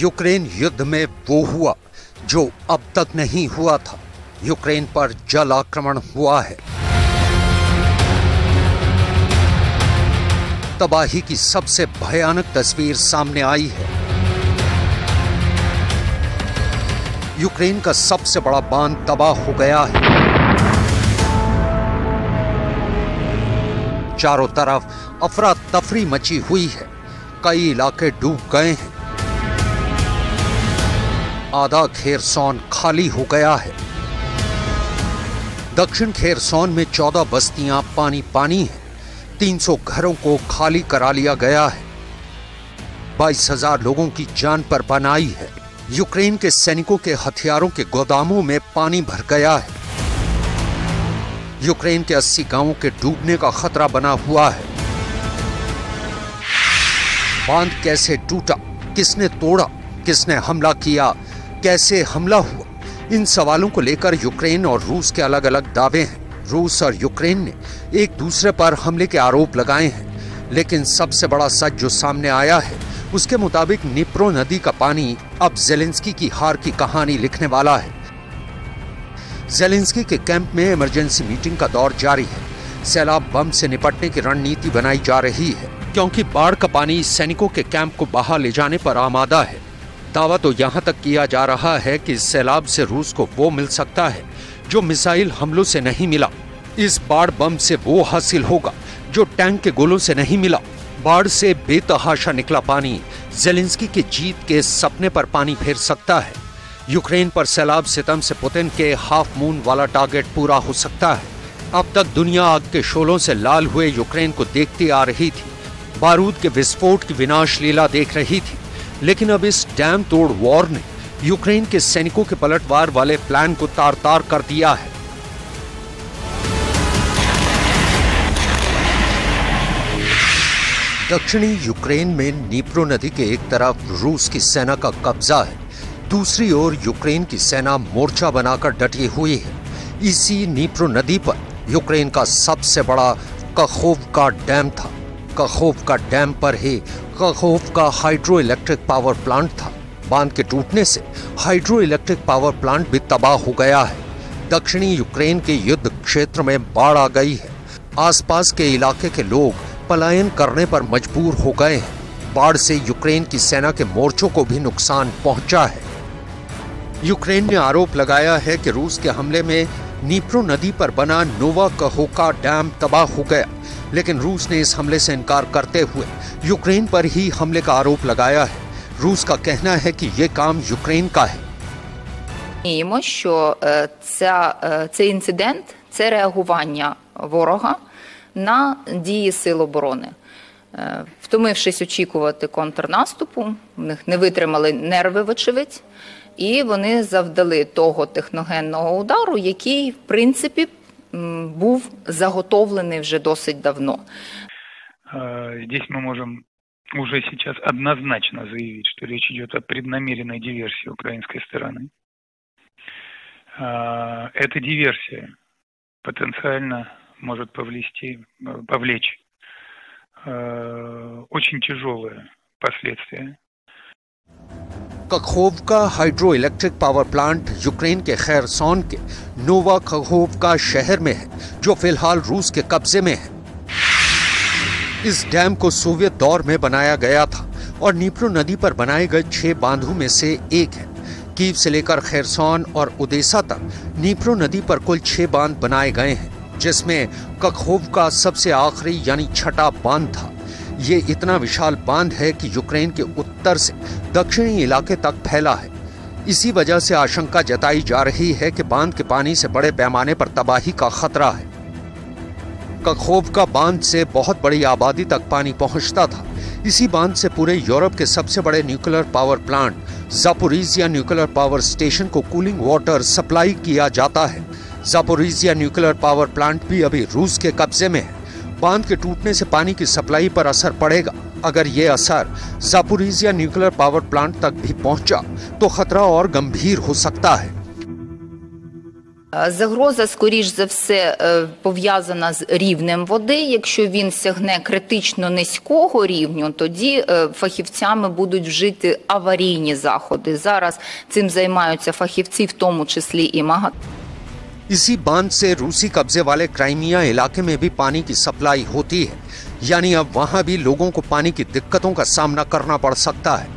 Ukraine युद्ध में वो हुआ जो अब तक नहीं हुआ था। यूक्रेन पर जल आक्रमण हुआ है। तबाही की सबसे भयानक तस्वीर सामने आई है। यूक्रेन का सबसे बड़ा बांध तबाह हो गया है। चारों तरफ अफरा तफरी मची हुई है। कई इलाके डूब गए हैं। आधा खेरसौन खाली हो गया है। दक्षिण खेरसौन में 14 बस्तियां पानी पानी हैं। 300 घरों को खाली करा लिया गया है। 22,000 लोगों की जान पर पनाही है। यूक्रेन के सैनिकों के हथियारों के गोदामों में पानी भर गया है। यूक्रेन के 80 गांवों के डूबने का खतरा बना हुआ है। बांध कैसे टूटा, किसने तोड़ा, किसने हमला किया, कैसे हमला हुआ, इन सवालों को लेकर यूक्रेन और रूस के अलग अलग दावे हैं। रूस और यूक्रेन ने एक दूसरे पर हमले के आरोप लगाए हैं, लेकिन सबसे बड़ा सच जो सामने आया है उसके मुताबिक दनीप्रो नदी का पानी अब ज़ेलेंस्की की हार की कहानी लिखने वाला है। ज़ेलेंस्की के कैंप में इमरजेंसी मीटिंग का दौर जारी है। सैलाब बम से निपटने की रणनीति बनाई जा रही है, क्योंकि बाढ़ का पानी सैनिकों के कैंप को बहा ले जाने पर आमादा है। दावा तो यहाँ तक किया जा रहा है कि इस सैलाब से रूस को वो मिल सकता है जो मिसाइल हमलों से नहीं मिला। इस बाढ़ बम से वो हासिल होगा जो टैंक के गोलों से नहीं मिला। बाढ़ से बेतहाशा निकला पानी ज़ेलेंस्की के जीत के सपने पर पानी फेर सकता है। यूक्रेन पर सैलाब सितम से पुतिन के हाफ मून वाला टारगेट पूरा हो सकता है। अब तक दुनिया आग के शोलों से लाल हुए यूक्रेन को देखती आ रही थी, बारूद के विस्फोट की विनाश लीला देख रही थी। लेकिन अब इस डैम तोड़ वॉर ने यूक्रेन के सैनिकों के पलटवार वाले प्लान को तार तार कर दिया है। दक्षिणी यूक्रेन में दनीप्रो नदी के एक तरफ रूस की सेना का कब्जा है, दूसरी ओर यूक्रेन की सेना मोर्चा बनाकर डटी हुई है। इसी दनीप्रो नदी पर यूक्रेन का सबसे बड़ा कखोवका डैम था। कखोवका डैम पर ही Kakhovka hydro electric power plant था। बांध के टूटने से हाइड्रो इलेक्ट्रिक पावर प्लांट भी तबाह हो गया है। दक्षिणी यूक्रेन के युद्ध क्षेत्र में बाढ़ आ गई है। आसपास के इलाके के लोग पलायन करने पर मजबूर हो गए हैं। बाढ़ से यूक्रेन की सेना के मोर्चों को भी नुकसान पहुंचा है। यूक्रेन ने आरोप लगाया है कि रूस के हमले में दनीप्रो नदी पर बना नोवा कहोका डैम तबाह हो गया, लेकिन रूस ने इस हमले से इनकार करते हुए यूक्रेन पर ही हमले का आरोप लगाया है। रूस का कहना है कि ये काम यूक्रेन का है। Розуміємо, що цей інцидент – це реагування ворога на дії сил оборони. Втомившись очікувати контрнаступу, в них не витримали нерви, вочевидь, і вони завдали того техногенного удару, який, в принципі, був заготовлений вже досить давно. Здесь мы можем уже сейчас однозначно заявить, что речь идет о преднамеренной диверсии украинской стороны. Эта диверсия потенциально может повлечь очень тяжелые последствия. Kakhovka hydro electric power plant Ukraine के खेरसौन के नोवा कखोवका शहर में है, जो फिलहाल रूस के कब्जे में है। इस डैम को सोवियत दौर में बनाया गया था और दनीप्रो नदी पर बनाए गए 6 बांधों में से एक है। कीव से लेकर खेरसौन और ओदेसा तक दनीप्रो नदी पर कुल 6 बांध बनाए गए हैं, जिसमें कखोवका सबसे आखिरी यानी छठा बांध था। ये इतना विशाल बांध है कि यूक्रेन के उत्तर से दक्षिणी इलाके तक फैला है। इसी वजह से आशंका जताई जा रही है कि बांध के पानी से बड़े पैमाने पर तबाही का खतरा है। कखोवका बांध से बहुत बड़ी आबादी तक पानी पहुंचता था। इसी बांध से पूरे यूरोप के सबसे बड़े nuclear power plant Zaporizhzhia nuclear power station को कूलिंग वाटर सप्लाई किया जाता है। ज़ापोरिज़िया न्यूक्लियर पावर प्लांट भी अभी रूस के कब्जे में है। बांध के टूटने से पानी की सप्लाई पर असर पड़ेगा। अगर ये असर ज़ापोरिज़िया न्यूक्लियर पावर प्लांट तक भी पहुंचा तो खतरा और गंभीर हो सकता है। Загроза, скоріш за все, пов'язана з рівнем води. Якщо він сягне критично низького рівню, тоді фахівцями будуть вжити аварійні заходи. Зараз цим займаються фахівці, в тому числі і МАГАТЕ. इसी बांध से रूसी कब्जे वाले क्राइमिया इलाके में भी पानी की सप्लाई होती है, यानी अब वहां भी लोगों को पानी की दिक्कतों का सामना करना पड़ सकता है।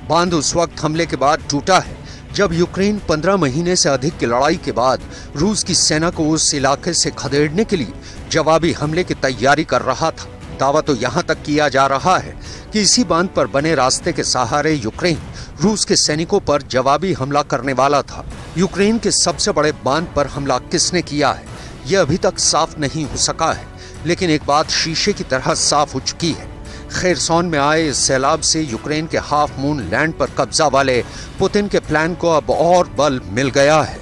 बांध उस वक्त हमले के बाद टूटा है जब यूक्रेन 15 महीने से अधिक की लड़ाई के बाद रूस की सेना को उस इलाके से खदेड़ने के लिए जवाबी हमले की तैयारी कर रहा था। दावा तो यहां तक किया जा रहा है कि इसी बांध पर बने रास्ते के सहारे यूक्रेन रूस के सैनिकों पर जवाबी हमला करने वाला था। यूक्रेन के सबसे बड़े बांध पर हमला किसने किया है, यह अभी तक साफ नहीं हो सका है, लेकिन एक बात शीशे की तरह साफ हो चुकी है। खेरसॉन में आए इस सैलाब से यूक्रेन के हाफ मून लैंड पर कब्जा वाले पुतिन के प्लान को अब और बल मिल गया है।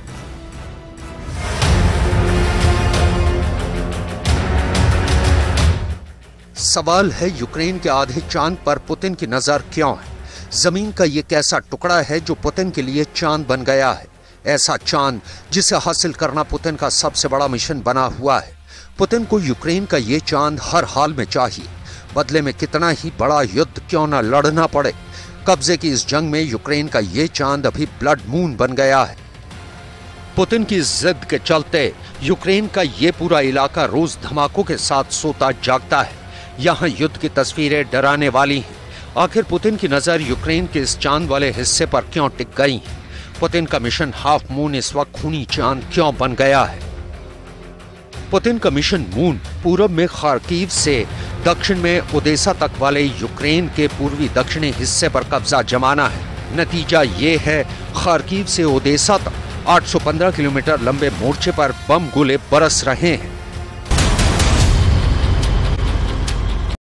सवाल है, यूक्रेन के आधे चांद पर पुतिन की नजर क्यों है? जमीन का ये कैसा टुकड़ा है जो पुतिन के लिए चांद बन गया है? ऐसा चांद जिसे हासिल करना पुतिन का सबसे बड़ा मिशन बना हुआ है। पुतिन को यूक्रेन का ये चांद हर हाल में चाहिए, बदले में कितना ही बड़ा युद्ध क्यों न लड़ना पड़े। कब्जे की इस जंग में यूक्रेन का ये चांद अभी ब्लड मून बन गया है। पुतिन की जिद के चलते यूक्रेन का ये पूरा इलाका रोज धमाकों के साथ सोता जागता है। यहाँ युद्ध की तस्वीरें डराने वाली हैं। आखिर पुतिन की नजर यूक्रेन के इस चांद वाले हिस्से पर क्यों टिक गई है? पुतिन का मिशन हाफ मून इस वक्त खूनी चांद क्यों बन गया है? पुतिन का मिशन मून पूरब में खार्किव से दक्षिण में ओदेसा तक वाले यूक्रेन के पूर्वी दक्षिणी हिस्से पर कब्जा जमाना है। नतीजा ये है, खार्किव से ओदेसा तक 815 किलोमीटर लंबे मोर्चे पर बम गोले बरस रहे हैं।